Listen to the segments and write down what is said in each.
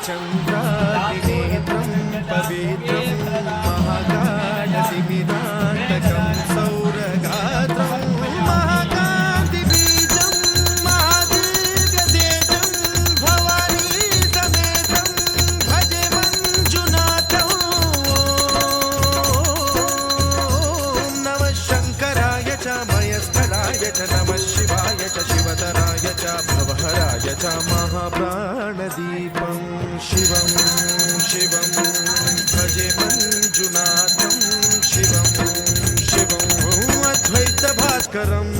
चन्द्रादिनेत्रं पवित्रं महागाढतिमिराण्डकं सौरगात्रं महाकान्तिबीजं महादिव्यतेजं भवानी समेतं भजे मञ्जुनाथं। ॐ नमः शङ्कराय च मयस्कराय च नमः शिवाय च शिवतराय च भवहराय च महाप्राणदीपं शिवं शिवं भजे मञ्जुनाथं शिवं शिवं अद्वैतभास्करम्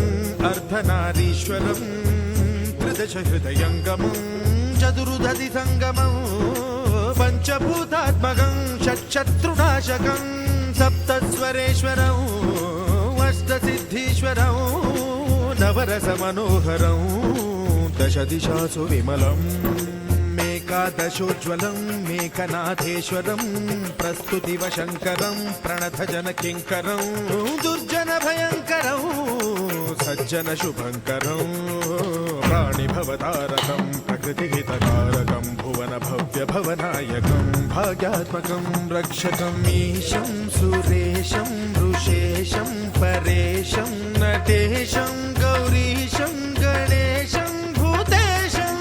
अर्धनारीश्वरं त्रिदशहृदयङ्गमं चतुर्दधिसङ्गमं पञ्चभूतात्मकं षट्शत्रुनाशकं सप्तस्वरेश्वरं अष्टसिद्धीश्वरं नवरसमनोहरं दशदिशासु विमलम् एकादशोज्ज्वलं मेकनाथेश्वरं प्रस्तुतिवशङ्करं प्रणतजनकिङ्करं दुर्जनभयङ्करं सज्जनशुभङ्करं प्राणिभवतारकं प्रकृतिहितकारकं भुवनभव्यभवनायकं भाग्यात्मकं रक्षकं ईशं सुरेशं ऋषेशं परेशं नटेशं गौरीशं गणेशं भूतेशं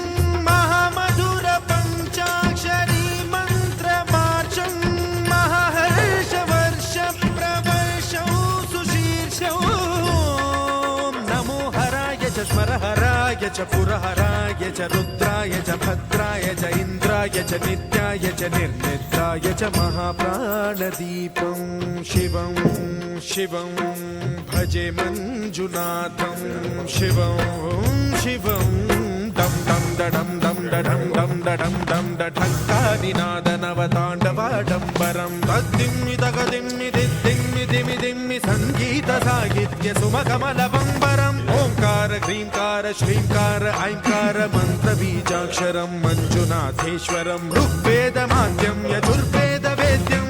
महामधुर पञ्चाक्षरी मन्त्रमार्चं महाहर्षवर्ष प्रवर्षं सुशीर्षं नमो हराय च स्मरहराय च पुरहराय च रुद्राय च भद्राय च इन्द्राय च नित्याय च निर्निद्राय च महाप्राणदीपं शिवं शिवं भजे मञ्जुनाथं शिवं शिवं दं दं दडं दं दडं दं दडं दं डठङ्कानिनादनवताण्डवाडम्बरं तद्दिम्मि तगदिम्मि दिद्दिम्मि दिमि दिम्मि सङ्गीतसाहित्य सुमकमलबम्बरम् ओङ्कार ह्रीङ्कार श्रीङ्कार ऐङ्कार मन्त्रबीजाक्षरं मञ्जुनाथेश्वरं ऋग्वेदमाद्यं यजुर्वेदवेद्यं